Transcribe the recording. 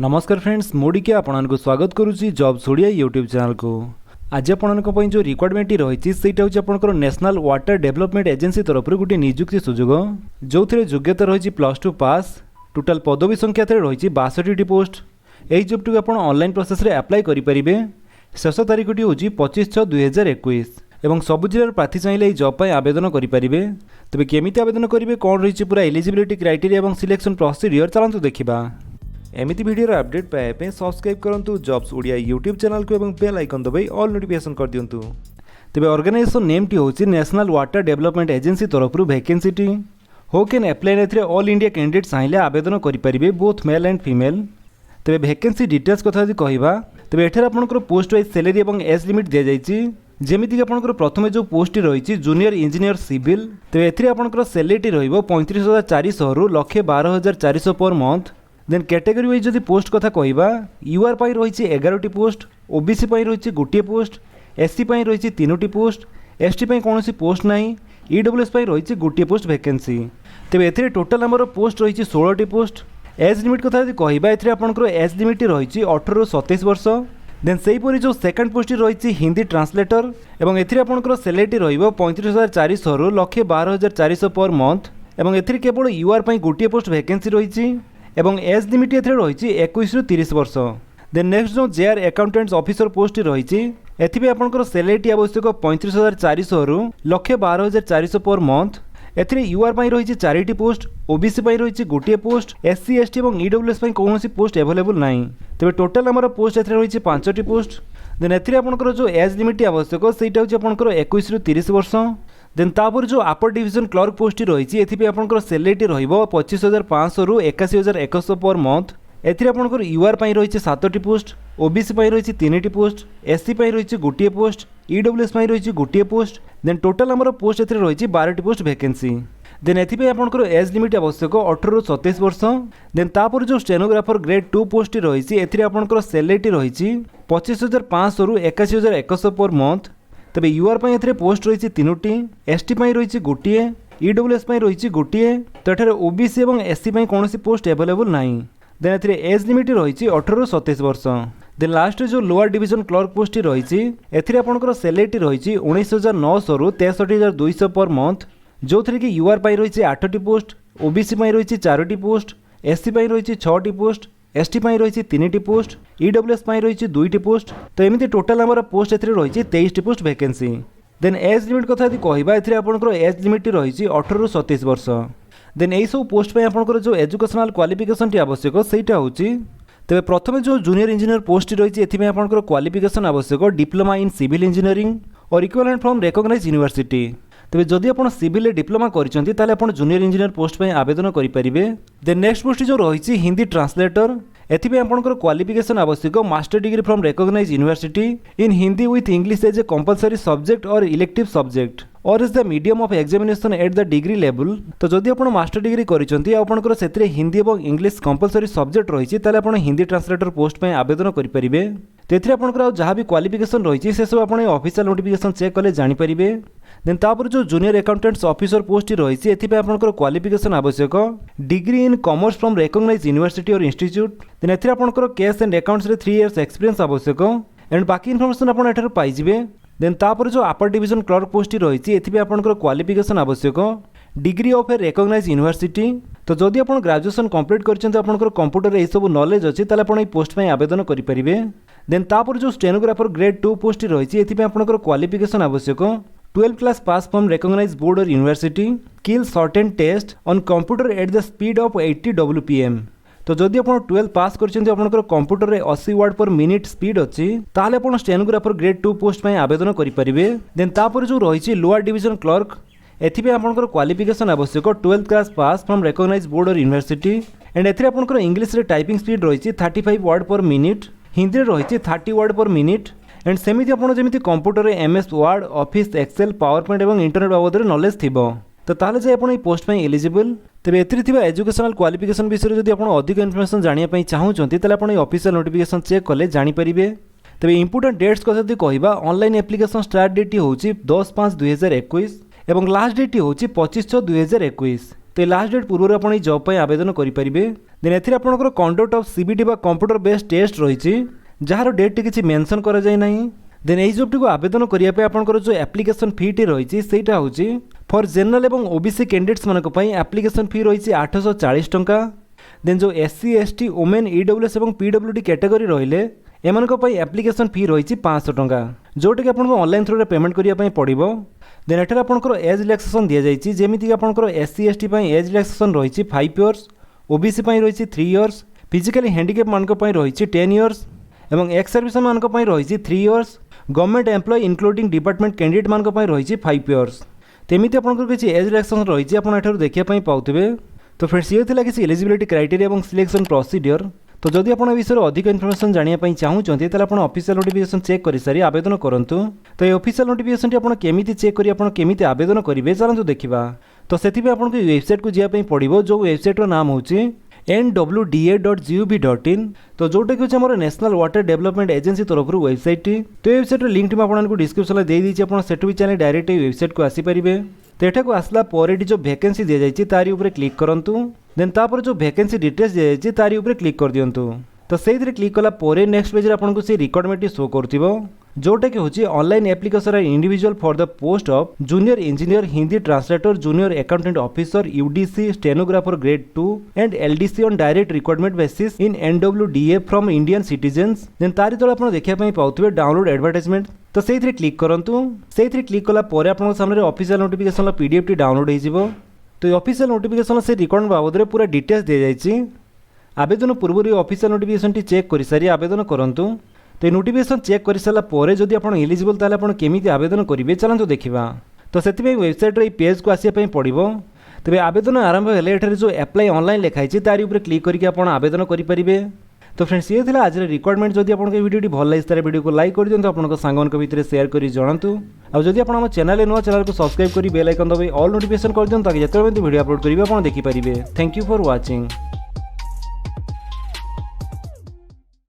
नमस्कार फ्रेंड्स मोडिके आपको स्वागत करुच्ची जॉब्स ओडिया यूट्यूब चैनल को। आज आपंपाई जो रिक्वायरमेंट रही है आपंकर नेशनल वाटर डेवलपमेंट एजेंसी तरफ गोटे नियुक्ति सुजोग जो थे योग्यता रही +2 पास। टोटाल पदवी संख्या रही 62टी पोस्ट। यही जॉब आप ऑनलाइन प्रोसेस रे अप्लाई करेंगे। शेष तारीखटी हूँ 25/6/2021 और सबु जिलार प्रार्थी चाहिए जॉब आवेदन करेंगे। तेज केमी आवेदन करेंगे कौन रही पूरा एलिजिबिलिटी क्राइटेरिया और सिलेक्शन प्रोसीडियर चलतु देखा। एमती भिडियो अपडेट पाइबा सब्सक्राइब करूँ जॉब्स ओडिया यूट्यूब चैनल को और बेल आइकन दबाई ऑल नोटिफिकेशन कर दिंतु। तेज ऑर्गेनाइजेशन नेम टी हूँ नेशनल वाटर डेवलपमेंट एजेंसी तरफ वैकेंसी टी हो can apply A all India candidate चाहिए आवेदन करेंगे both male and female. Tej vacancy details कथा यदि कहवा तेज एठार आपंकर पोस्ट वाइज सैलरी और एज लिमिट दि जाइए। जमीक आपंकर प्रथम जो पोस्ट रही जूनियर इंजीनियर सिविल तेज एपंकर सैलरी रही 35,400 रु 1,12,400 पर मंथ। देन कैटेगरी वाइज जदि पोस्ट कथा कहवा यूआर रही 11टी पोस्ट, ओबीसी रही गोटे पोस्ट, एससी रही 3टी पोस्ट, एसटी कौन पोस्ट ना, ईडब्ल्यूएस रही गोटे पोस्ट वैकेंसी। तेज ए टोटाल आमर पोस्ट रही 16टी पोस्ट। एज लिमिट कथा यदि कहवा एपंकर एज लिमिट रही 18 ରୁ 27 वर्ष। देन सेहीपरि जो सेकेंड पोस्ट रही हिंदी ट्रांसलेटर और एपंकर सैलरी रही 35,400 रु 1,12,400 पर मंथ और ए केवल यूआर गोटे पोस्ट वैकेंसी रही एवं एज लिमिट ए रही 21 ରୁ 30 वर्ष। देन नेक्स्ट जो जेआर अकाउंटेंट्स ऑफिसर पोस्ट रही एपंकर सैलरी आवश्यक 35,400 रु 1,12,400 पर मंथ। एथिरे यूआर रही 4टी पोस्ट, ओबीसी रही गोटे पोस्ट, एससी एसटी और ईडब्ल्यूएस कौन पोस्ट अवेलेबल ना। तेज टोटाल आमर पोस्ट ए रही 5टी पोस्ट। देन एपंकर जो एज लिमिट आवश्यक सहीटा हूँ 21 ରୁ 30 वर्ष। देन तापर जो अपर डिविजन क्लर्क पोस्ट रही एपंकर सैलरी रही 25,500 रु 81,100 पर मंथ। एपंकर यूआर रही 7टी पोस्ट, ओबीसी रही 3टी पोस्ट, एससी रही गोटे पोस्ट, ईडब्ल्यूएस रही गोटे पोस्ट। देन टोटाल आमर पोस्ट ए रही 12टी पोस्ट वैकेंसी। देन एपंकर एज लिमिट आवश्यक 18 ରୁ 27 वर्ष। देन तापर जो स्टेनोग्राफर ग्रेड 2 पोस्ट रही एपंकर सैलरी रही 25,500 रु 81,100 पर मंथ। तेज यूआर ए पोस्ट रही 3टी, एसटी रही गोटे, ईडब्ल्यूएस रही गोटे। तो ये ओबीसी और एससी कौन पोस्ट अवेलेबल ना। देन एज लिमिट रही 18 ରୁ 27 वर्ष। देन लास्ट जो लोअर डिविजन क्लर्क पोस्ट रही एपंकर सैलरी रही 19,900 रु 63,200 पर मंथ जो थे कि यूआर रही 8टी पोस्ट, ओबीसी रही 4टी पोस्ट, एससी रही 6टी पोस्ट, एसटी रही 3टी पोस्ट, ईडब्ल्यूएस रही 2टी पोस्ट। तो एमती टोटाल आमर पोस्ट ए रही 23टी post vacancy. Then age limit कथा यदि कहवा एपंकर एज लिमिट रही 18 ରୁ 27 वर्ष। देन यही सब पोस्ट पे आपंकर जो एजुकेशनल क्वालिफिकेशन टी आवश्यक सहीटा हूँ तेज प्रथम जो जूनियर इंजीनियर पोस्ट रही एपंकर क्वालिफिकेशन आवश्यक डिप्लोमा इन सिविल इंजीनियरिंग और इक्विवेलेंट फ्रॉम रिकॉग्नाइज्ड यूनिवर्सिटी। तेज जदि आप सिविल डिप्लोमा कर जूनियर इंजीनियर पोस्ट पे आवेदन करेंगे। देन नेक्स्ट पोस्ट जो रही हिंदी ट्रांसलेटर एपंकर क्वालिफिकेशन आवश्यक master degree from recognised university in Hindi with English as a compulsory subject और इलेक्टिव सब्जेक्ट और is the medium of examination at the degree level. तो जदि आप मास्टर डिग्री करपंकर से हिंदी और इंग्लिश कंपलसरी सब्जेक्ट रही आप हिंदी ट्रांसलेटर पोस्ट पे आवेदन करेंगे। तो आपंकर जहाँ भी क्वालिफिकेशन रही से सब आप ऑफिशियल नोटिफिकेशन चेक कले जानीपारे। देन तापर जो जूनियर अकाउंटेंट्स ऑफिसर पोस्ट रही आपंकर क्वालिफिकेशन आवश्यक degree in commerce from recognised university और इंस्टीट्यूट। देन आपंकर cash and accounts 3 years experience आवश्यक एंड बाकी इनफॉरमेशन आप पाइबे। देन तापर जो अपर डिविजन क्लर्क पोस्ट रही आपंकर क्वालिफिकेशन आवश्यक degree of a recognised university. तो जदि आप ग्रेजुएशन कंप्लीट कर कंप्यूटर यह सब नॉलेज अच्छी ताले पोस्ट पे आवेदन करेंगे। देन तापर जो स्टेनोग्राफर ग्रेड 2 पोस्ट रही आपंकर क्वालिफिकेशन आवश्यक 12 class pass from recognised board or university skill shorten test on computer at the speed of 80 WPM। तो जदि आप 12 पास कर computer 80 word per minute speed अच्छी ताले आप स्टेनोग्राफर ग्रेड 2 पोस्ट पे आवेदन करेंगे। देन तापर जो रही लोअर डिविजन क्लर्क एपंकर क्वालिफिकेशन आवश्यक 12 class pass from recognised board or university and एपंकर इंग्लिश टाइपिंग स्पीड रही 35 वर्ड पर मिनिट, हिंदी रही 30 वर्ड पर मिनिट एंड सेमती आप जमी computer MS Word Office Excel PowerPoint और इंटरनेट बाबद नॉलेज थी तो ताले जाए आप पोस्ट पे एलिजिबल। तेज एथिरे एजुकेशनल क्वालिफिकेशन विषय जब आप अधिक इनफॉरमेशन जानापी चाहूँगी तो आप ऑफिशियल नोटिफिकेशन चेक कले जानीपारे। तेज इंपोर्टेंट डेट्स कथा यदि कहवा ऑनलाइन एप्लिकेशन स्टार्ट डेट हूँ 10/5/2021 और लास्ट डेट हूँ 25/6/2021। तो लास्ट डेट पूर्व आप जॉब पर आवेदन करेंगे। देन एथिरे आपनकर कंडक्ट ऑफ सीबीटी बा कंप्यूटर बेस्ड टेस्ट रही जार डेट टी किसी मेंशन करा जाय नहीं। देन यही जॉब टी आवेदन करने आपनकर जो एप्लिकेशन फी टी रही सेटा होची फॉर जनरल एवं ओबीसी कैंडिडेट्स मानक पई एप्लिकेशन फी रही 840 टंका। देन जो एससी एसटी वुमेन ईडब्ल्यूएस एवं पीडब्ल्यूडी कैटेगरी रहिले एमानक पई एप्लिकेशन फी रही 500 टंका जोटा कि आपको ऑनलाइन थ्रू पेमेंट करने पड़ो। देन एठार आपनकर एज रिलैक्सेशन दि जाइए जेमिति आपनकर एससी एसटी एज रिलैक्सेशन रही 5 इयर्स, ओबीसी रही 3 इयर्स, फिजिकली हैंडिकैप मानक रही 10 इयर्स एवं एक्स सर्विस मानक रही 3 years, government employee including department candidate मानक रही 5 इयर्स। तेमिति आपनकर किसी एज रिलैक्सेशन रही आप एठार देखा पाउथिबे। तो फ्रेंड्स ये थिला किसी एलिजिबिलिटी क्राइटेरिया और सिलेक्शन प्रोसीडियर। तो जदि आप विषय अधिक इनफॉरमेशन जानापी चाहूँगी तो आप ऑफिशियल नोटिफिकेशन चेक कर सारी आवेदन करूँ। तो ये ऑफिशियल नोटिफिकेशन आप केमी चेक करी आप केमी आवेदन करेंगे चलते देखा। तो से आपको वेबसाइट को जावाई पड़ो जो वेबसाइट नाम हूँ nwda.gov.in। तो जोटा कि हमारे नेशनल वाटर डेवलपमेंट एजेंसी तरफ वेबसाइट टी। तो वेबसाइट लिंक मैं आपको डिस्क्रिप्शन में दे दीजिए आप सेठू भी चाहिए डायरेक्ट वेबसाइट को आसीपारे। तो यहाँ को आसला पर जो वैकेंसी दी जाइए तारी ऊपर क्लिक करंतु। देन तापर जो वैकेंसी डिटेल्स दी जाइए तारी ऊपर क्लिक कर दियंतु। तो से क्लिक कला पोरे नेक्स्ट पेज आपको से रिक्वायरमेंट शो करथिबो जोटा कि होची online application individual for the post of junior engineer Hindi translator junior accountant officer UDC stenographer grade 2 and LDC on direct requirement basis in NWDA from Indian citizens. Then तारी तले आपन देखिया पई पाउथिबे डाउनलोड एडवर्टाइजमेंट। तो से क्लिक करंतु। से click कला पोरे आपन सामने official notification PDF T download हो। तो ऑफिशियल नोटिफिकेशन से रिक्वायरमेंट बाबद पूरा डिटेल्स दे जाइए। आवेदन पूर्व ऑफिशियल नोटिफिकेशन टी चेक कर सारी आवेदन करंतु। तो ये नोटिफिकेशन चेक कर सारा पर जब आप एलिजिबल ताले आप केमी आवेदन करेंगे चलते देखा। तो से वेबसाइट ये पेज को आसापी पड़ो। तेज आवेदन आरंभ हेले एठारे जो अप्लाई ऑनलाइन लिखाई तारी ऊपर क्लिक करके आप आवेदन करेंगे। तो फ्रेंड्स ये आज रिक्वायरमेंट जब आपको वीडियो भल लगे तार वीडियो को लाइक कर दिखाँ आपको सांग भितर शेयर कर जनातु। आदि आप चैनल नुआ चैनल को सब्सक्राइब कर बेल आइकन दबाई ऑल नोटिफिकेशन कर दिखाँ ताकि जिते वीडियो अपलोड करेंगे आप देखिपारे। Thank you for watching.